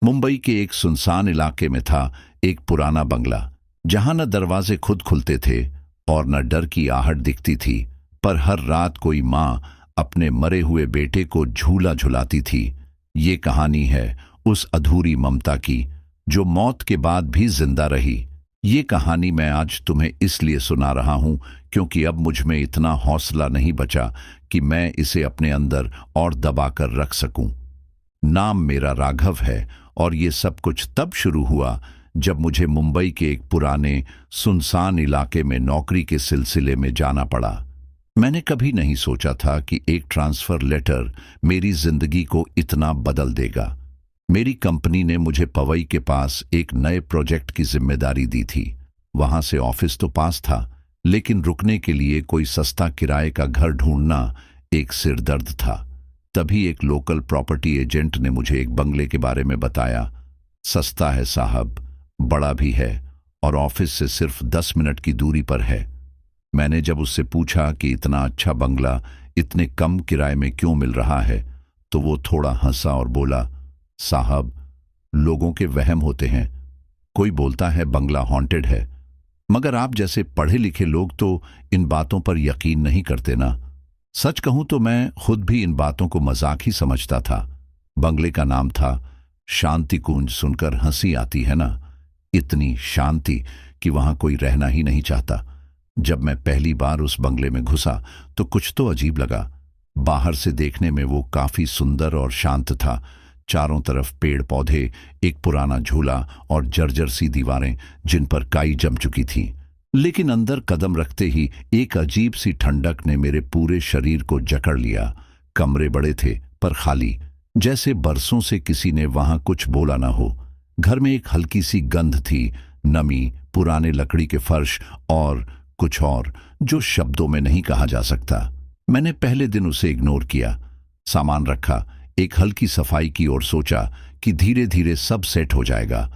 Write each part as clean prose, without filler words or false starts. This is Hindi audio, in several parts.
मुंबई के एक सुनसान इलाके में था एक पुराना बंगला, जहां न दरवाजे खुद खुलते थे और न डर की आहट दिखती थी, पर हर रात कोई माँ अपने मरे हुए बेटे को झूला झुलाती थी। ये कहानी है उस अधूरी ममता की जो मौत के बाद भी जिंदा रही। ये कहानी मैं आज तुम्हें इसलिए सुना रहा हूं क्योंकि अब मुझ में इतना हौसला नहीं बचा कि मैं इसे अपने अंदर और दबा कर रख सकूं। नाम मेरा राघव है और ये सब कुछ तब शुरू हुआ जब मुझे मुंबई के एक पुराने सुनसान इलाके में नौकरी के सिलसिले में जाना पड़ा। मैंने कभी नहीं सोचा था कि एक ट्रांसफर लेटर मेरी जिंदगी को इतना बदल देगा। मेरी कंपनी ने मुझे पवई के पास एक नए प्रोजेक्ट की जिम्मेदारी दी थी। वहां से ऑफिस तो पास था, लेकिन रुकने के लिए कोई सस्ता किराए का घर ढूंढना एक सिरदर्द था। तभी एक लोकल प्रॉपर्टी एजेंट ने मुझे एक बंगले के बारे में बताया। सस्ता है साहब, बड़ा भी है और ऑफिस से सिर्फ 10 मिनट की दूरी पर है। मैंने जब उससे पूछा कि इतना अच्छा बंगला इतने कम किराए में क्यों मिल रहा है, तो वो थोड़ा हंसा और बोला, साहब, लोगों के वहम होते हैं। कोई बोलता है बंगला हॉन्टेड है, मगर आप जैसे पढ़े लिखे लोग तो इन बातों पर यकीन नहीं करते ना। सच कहूं तो मैं खुद भी इन बातों को मजाक ही समझता था। बंगले का नाम था शांति कुंज। सुनकर हंसी आती है ना। इतनी शांति कि वहां कोई रहना ही नहीं चाहता। जब मैं पहली बार उस बंगले में घुसा तो कुछ तो अजीब लगा। बाहर से देखने में वो काफी सुंदर और शांत था। चारों तरफ पेड़ पौधे, एक पुराना झूला और जर्जर सी दीवारें जिन पर काई जम चुकी थी। लेकिन अंदर कदम रखते ही एक अजीब सी ठंडक ने मेरे पूरे शरीर को जकड़ लिया। कमरे बड़े थे पर खाली, जैसे बरसों से किसी ने वहां कुछ बोला ना हो। घर में एक हल्की सी गंध थी, नमी, पुराने लकड़ी के फर्श और कुछ और जो शब्दों में नहीं कहा जा सकता। मैंने पहले दिन उसे इग्नोर किया, सामान रखा, एक हल्की सफाई की और सोचा कि धीरे धीरे सब सेट हो जाएगा।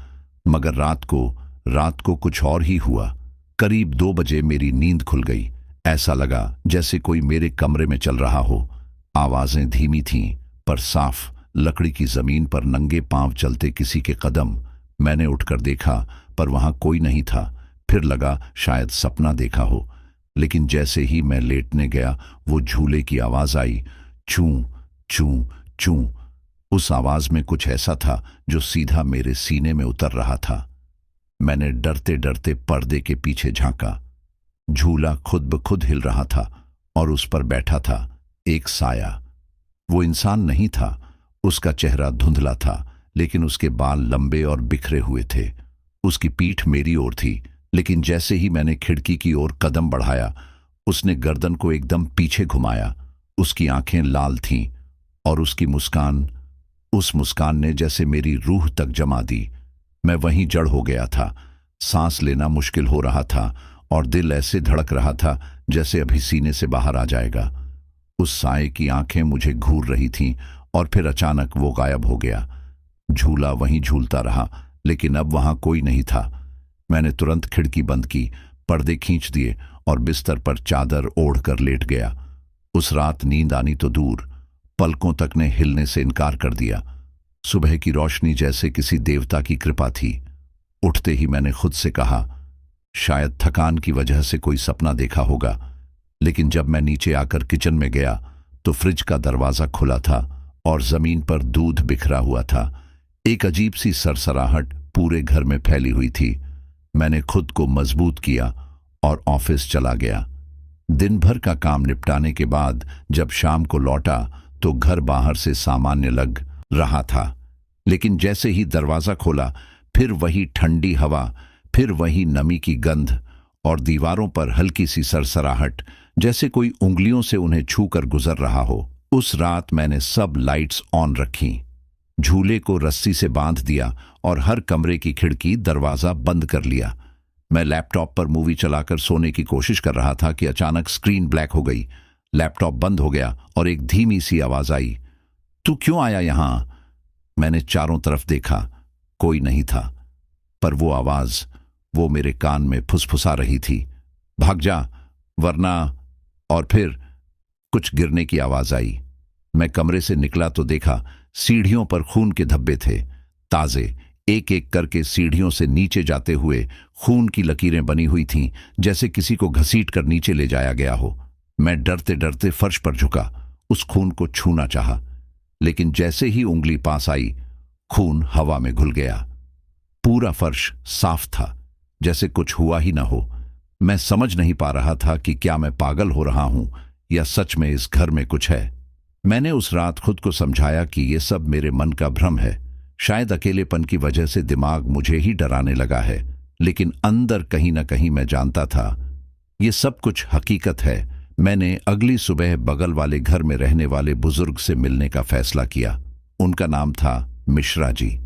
मगर रात को कुछ और ही हुआ। करीब 2 बजे मेरी नींद खुल गई। ऐसा लगा जैसे कोई मेरे कमरे में चल रहा हो। आवाजें धीमी थीं पर साफ, लकड़ी की जमीन पर नंगे पांव चलते किसी के कदम। मैंने उठकर देखा पर वहां कोई नहीं था। फिर लगा शायद सपना देखा हो, लेकिन जैसे ही मैं लेटने गया वो झूले की आवाज आई, चूं चूं चूं। उस आवाज में कुछ ऐसा था जो सीधा मेरे सीने में उतर रहा था। मैंने डरते डरते पर्दे के पीछे झांका। झूला खुद ब खुद हिल रहा था और उस पर बैठा था एक साया। वो इंसान नहीं था, उसका चेहरा धुंधला था, लेकिन उसके बाल लंबे और बिखरे हुए थे। उसकी पीठ मेरी ओर थी, लेकिन जैसे ही मैंने खिड़की की ओर कदम बढ़ाया, उसने गर्दन को एकदम पीछे घुमाया। उसकी आंखें लाल थीं और उसकी मुस्कान, उस मुस्कान ने जैसे मेरी रूह तक जमा दी। मैं वहीं जड़ हो गया था। सांस लेना मुश्किल हो रहा था और दिल ऐसे धड़क रहा था जैसे अभी सीने से बाहर आ जाएगा। उस साए की आंखें मुझे घूर रही थीं और फिर अचानक वो गायब हो गया। झूला वहीं झूलता रहा, लेकिन अब वहां कोई नहीं था। मैंने तुरंत खिड़की बंद की, पर्दे खींच दिए और बिस्तर पर चादर ओढ़कर लेट गया। उस रात नींद आनी तो दूर, पलकों तक ने हिलने से इनकार कर दिया। सुबह की रोशनी जैसे किसी देवता की कृपा थी। उठते ही मैंने खुद से कहा, शायद थकान की वजह से कोई सपना देखा होगा। लेकिन जब मैं नीचे आकर किचन में गया तो फ्रिज का दरवाजा खुला था और जमीन पर दूध बिखरा हुआ था। एक अजीब सी सरसराहट पूरे घर में फैली हुई थी। मैंने खुद को मजबूत किया और ऑफिस चला गया। दिन भर का काम निपटाने के बाद जब शाम को लौटा तो घर बाहर से सामान्य लग रहा था, लेकिन जैसे ही दरवाजा खोला, फिर वही ठंडी हवा, फिर वही नमी की गंध और दीवारों पर हल्की सी सरसराहट, जैसे कोई उंगलियों से उन्हें छूकर गुजर रहा हो। उस रात मैंने सब लाइट्स ऑन रखी, झूले को रस्सी से बांध दिया और हर कमरे की खिड़की दरवाजा बंद कर लिया। मैं लैपटॉप पर मूवी चलाकर सोने की कोशिश कर रहा था कि अचानक स्क्रीन ब्लैक हो गई। लैपटॉप बंद हो गया और एक धीमी सी आवाज आई, तू क्यों आया यहां? मैंने चारों तरफ देखा, कोई नहीं था, पर वो आवाज, वो मेरे कान में फुसफुसा रही थी, भाग जा वरना। और फिर कुछ गिरने की आवाज आई। मैं कमरे से निकला तो देखा सीढ़ियों पर खून के धब्बे थे। ताजे, एक एक करके सीढ़ियों से नीचे जाते हुए खून की लकीरें बनी हुई थीं, जैसे किसी को घसीट कर नीचे ले जाया गया हो। मैं डरते डरते फर्श पर झुका, उस खून को छूना चाहा, लेकिन जैसे ही उंगली पास आई, खून हवा में घुल गया। पूरा फर्श साफ था, जैसे कुछ हुआ ही ना हो। मैं समझ नहीं पा रहा था कि क्या मैं पागल हो रहा हूं या सच में इस घर में कुछ है। मैंने उस रात खुद को समझाया कि यह सब मेरे मन का भ्रम है। शायद अकेलेपन की वजह से दिमाग मुझे ही डराने लगा है, लेकिन अंदर कहीं ना कहीं मैं जानता था ये सब कुछ हकीकत है। मैंने अगली सुबह बगल वाले घर में रहने वाले बुजुर्ग से मिलने का फैसला किया। उनका नाम था मिश्रा जी।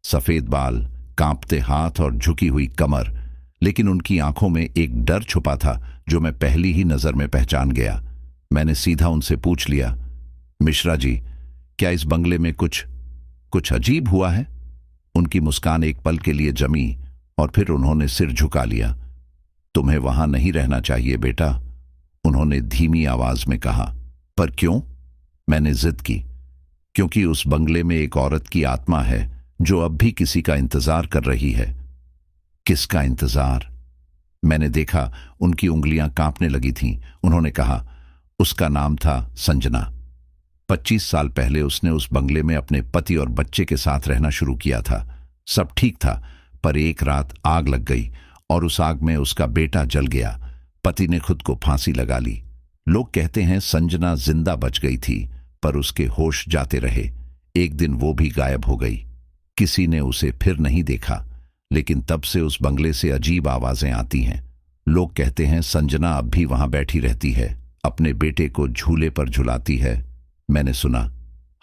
सफेद बाल, कांपते हाथ और झुकी हुई कमर, लेकिन उनकी आंखों में एक डर छुपा था जो मैं पहली ही नजर में पहचान गया। मैंने सीधा उनसे पूछ लिया, मिश्रा जी, क्या इस बंगले में कुछ अजीब हुआ है? उनकी मुस्कान एक पल के लिए जमी और फिर उन्होंने सिर झुका लिया। तुम्हें वहां नहीं रहना चाहिए बेटा, उन्होंने धीमी आवाज में कहा। पर क्यों? मैंने जिद की। क्योंकि उस बंगले में एक औरत की आत्मा है जो अब भी किसी का इंतजार कर रही है। किसका इंतजार? मैंने देखा उनकी उंगलियां कांपने लगी थीं। उन्होंने कहा, उसका नाम था संजना। 25 साल पहले उसने उस बंगले में अपने पति और बच्चे के साथ रहना शुरू किया था। सब ठीक था, पर एक रात आग लग गई और उस आग में उसका बेटा जल गया। पति ने खुद को फांसी लगा ली। लोग कहते हैं संजना जिंदा बच गई थी, पर उसके होश जाते रहे। एक दिन वो भी गायब हो गई। किसी ने उसे फिर नहीं देखा, लेकिन तब से उस बंगले से अजीब आवाजें आती हैं। लोग कहते हैं संजना अब भी वहां बैठी रहती है, अपने बेटे को झूले पर झुलाती है। मैंने सुना,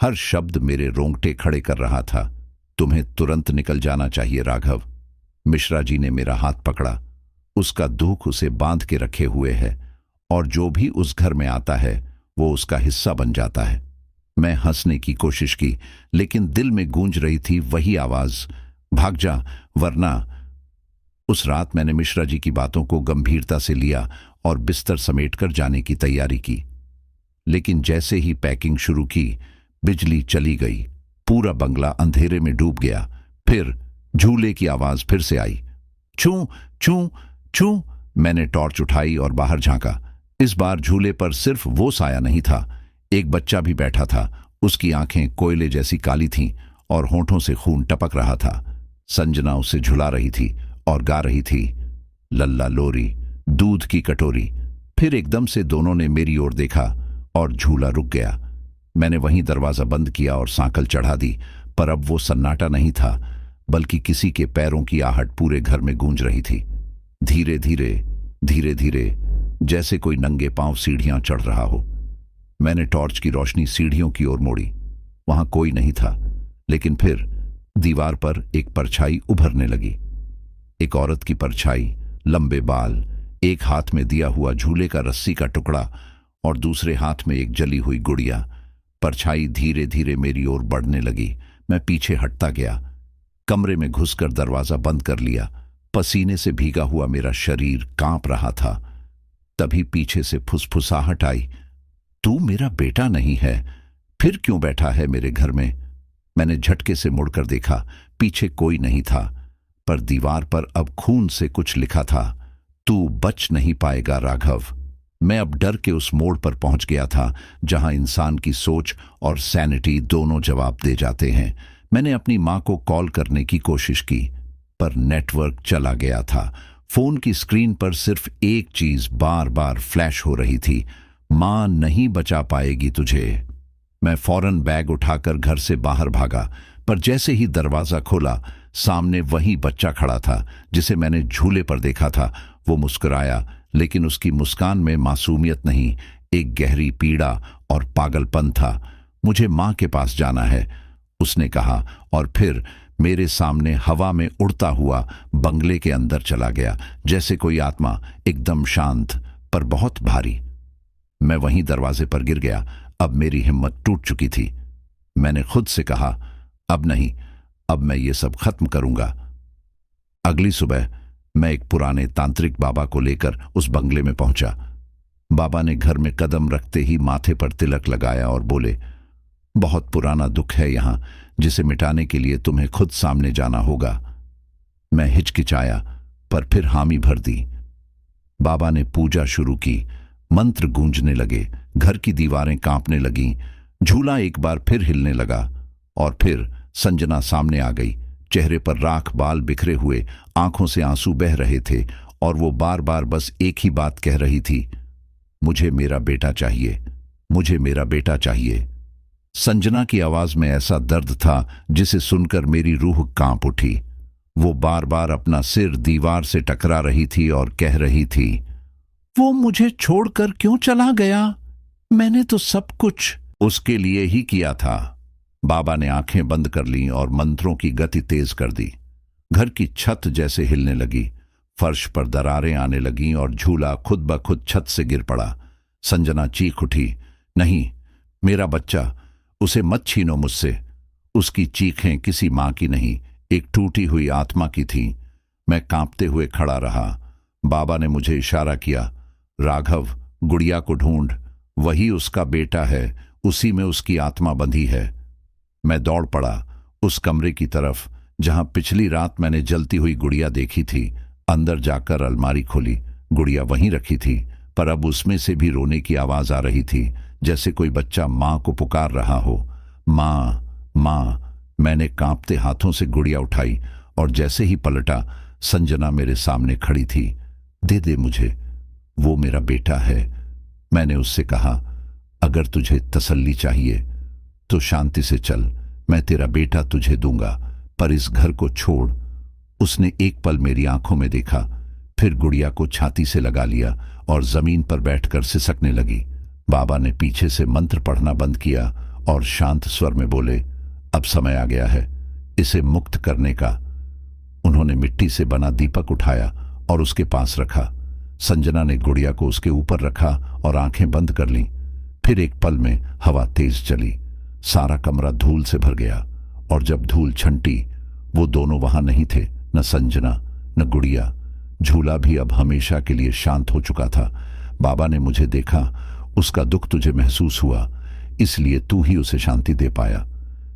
हर शब्द मेरे रोंगटे खड़े कर रहा था। तुम्हें तुरंत निकल जाना चाहिए राघव। मिश्रा जी ने मेरा हाथ पकड़ा। उसका दुख उसे बांध के रखे हुए है और जो भी उस घर में आता है वो उसका हिस्सा बन जाता है। मैं हंसने की कोशिश की, लेकिन दिल में गूंज रही थी वही आवाज, भाग जा वरना। उस रात मैंने मिश्रा जी की बातों को गंभीरता से लिया और बिस्तर समेटकर जाने की तैयारी की। लेकिन जैसे ही पैकिंग शुरू की, बिजली चली गई। पूरा बंगला अंधेरे में डूब गया। फिर झूले की आवाज फिर से आई, छू छू छू। मैंने टॉर्च उठाई और बाहर झांका। इस बार झूले पर सिर्फ वो साया नहीं था, एक बच्चा भी बैठा था। उसकी आंखें कोयले जैसी काली थीं और होंठों से खून टपक रहा था। संजना उसे झुला रही थी और गा रही थी, लल्ला लोरी, दूध की कटोरी। फिर एकदम से दोनों ने मेरी ओर देखा और झूला रुक गया। मैंने वहीं दरवाजा बंद किया और सांकल चढ़ा दी, पर अब वो सन्नाटा नहीं था, बल्कि किसी के पैरों की आहट पूरे घर में गूंज रही थी। धीरे धीरे धीरे धीरे, जैसे कोई नंगे पांव सीढ़ियां चढ़ रहा हो। मैंने टॉर्च की रोशनी सीढ़ियों की ओर मोड़ी। वहां कोई नहीं था, लेकिन फिर दीवार पर एक परछाई उभरने लगी। एक औरत की परछाई, लंबे बाल, एक हाथ में दिया हुआ झूले का रस्सी का टुकड़ा और दूसरे हाथ में एक जली हुई गुड़िया। परछाई धीरे धीरे मेरी ओर बढ़ने लगी। मैं पीछे हटता गया। कमरे में घुसकर दरवाजा बंद कर लिया। पसीने से भीगा हुआ मेरा शरीर कांप रहा था। तभी पीछे से फुसफुसाहट आई, तू मेरा बेटा नहीं है, फिर क्यों बैठा है मेरे घर में? मैंने झटके से मुड़कर देखा। पीछे कोई नहीं था, पर दीवार पर अब खून से कुछ लिखा था, तू बच नहीं पाएगा राघव। मैं अब डर के उस मोड़ पर पहुंच गया था जहां इंसान की सोच और सैनिटी दोनों जवाब दे जाते हैं। मैंने अपनी मां को कॉल करने की कोशिश की, पर नेटवर्क चला गया था। फोन की स्क्रीन पर सिर्फ एक चीज बार बार फ्लैश हो रही थी, मां नहीं बचा पाएगी तुझे। मैं फौरन बैग उठाकर घर से बाहर भागा, पर जैसे ही दरवाजा खोला, सामने वही बच्चा खड़ा था जिसे मैंने झूले पर देखा था। वो मुस्कुराया, लेकिन उसकी मुस्कान में मासूमियत नहीं, एक गहरी पीड़ा और पागलपन था। मुझे मां के पास जाना है, उसने कहा, और फिर मेरे सामने हवा में उड़ता हुआ बंगले के अंदर चला गया, जैसे कोई आत्मा, एकदम शांत पर बहुत भारी। मैं वहीं दरवाजे पर गिर गया। अब मेरी हिम्मत टूट चुकी थी। मैंने खुद से कहा, अब नहीं, अब मैं ये सब खत्म करूंगा। अगली सुबह मैं एक पुराने तांत्रिक बाबा को लेकर उस बंगले में पहुंचा। बाबा ने घर में कदम रखते ही माथे पर तिलक लगाया और बोले, बहुत पुराना दुख है यहाँ, जिसे मिटाने के लिए तुम्हें खुद सामने जाना होगा। मैं हिचकिचाया, पर फिर हामी भर दी। बाबा ने पूजा शुरू की। मंत्र गूंजने लगे, घर की दीवारें कांपने लगीं, झूला एक बार फिर हिलने लगा। और फिर संजना सामने आ गई। चेहरे पर राख बाल बिखरे हुए, आंखों से आंसू बह रहे थे, और वो बार बार बस एक ही बात कह रही थी, मुझे मेरा बेटा चाहिए, मुझे मेरा बेटा चाहिए। संजना की आवाज में ऐसा दर्द था जिसे सुनकर मेरी रूह कांप उठी। वो बार बार अपना सिर दीवार से टकरा रही थी और कह रही थी, वो मुझे छोड़कर क्यों चला गया? मैंने तो सब कुछ उसके लिए ही किया था। बाबा ने आंखें बंद कर लीं और मंत्रों की गति तेज कर दी। घर की छत जैसे हिलने लगी, फर्श पर दरारें आने लगीं और झूला खुद ब खुद छत से गिर पड़ा। संजना चीख उठी, नहीं, मेरा बच्चा, उसे मत छीनो मुझसे। उसकी चीखें किसी मां की नहीं, एक टूटी हुई आत्मा की थी। मैं कांपते हुए खड़ा रहा। बाबा ने मुझे इशारा किया, राघव, गुड़िया को ढूंढ, वही उसका बेटा है, उसी में उसकी आत्मा बंधी है। मैं दौड़ पड़ा उस कमरे की तरफ जहां पिछली रात मैंने जलती हुई गुड़िया देखी थी। अंदर जाकर अलमारी खोली। गुड़िया वहीं रखी थी, पर अब उसमें से भी रोने की आवाज आ रही थी, जैसे कोई बच्चा मां को पुकार रहा हो। मां, मां। मैंने कांपते हाथों से गुड़िया उठाई और जैसे ही पलटा, संजना मेरे सामने खड़ी थी। दे दे मुझे, वो मेरा बेटा है। मैंने उससे कहा, अगर तुझे तसल्ली चाहिए तो शांति से चल, मैं तेरा बेटा तुझे दूंगा, पर इस घर को छोड़। उसने एक पल मेरी आंखों में देखा, फिर गुड़िया को छाती से लगा लिया और जमीन पर बैठकर सिसकने लगी। बाबा ने पीछे से मंत्र पढ़ना बंद किया और शांत स्वर में बोले, अब समय आ गया है इसे मुक्त करने का। उन्होंने मिट्टी से बना दीपक उठाया और उसके पास रखा। संजना ने गुड़िया को उसके ऊपर रखा और आंखें बंद कर लीं। फिर एक पल में हवा तेज चली, सारा कमरा धूल से भर गया, और जब धूल छंटी, वो दोनों वहां नहीं थे, न संजना न गुड़िया। झूला भी अब हमेशा के लिए शांत हो चुका था। बाबा ने मुझे देखा, उसका दुख तुझे महसूस हुआ, इसलिए तू ही उसे शांति दे पाया।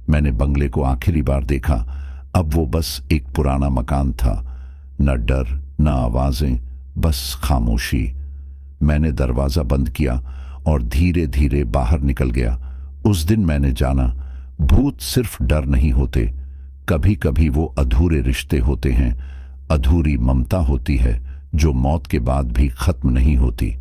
मैंने बंगले को आखिरी बार देखा। अब वो बस एक पुराना मकान था, न डर न आवाजें, बस खामोशी। मैंने दरवाजा बंद किया और धीरे धीरे बाहर निकल गया। उस दिन मैंने जाना, भूत सिर्फ डर नहीं होते, कभी कभी वो अधूरे रिश्ते होते हैं, अधूरी ममता होती है जो मौत के बाद भी खत्म नहीं होती।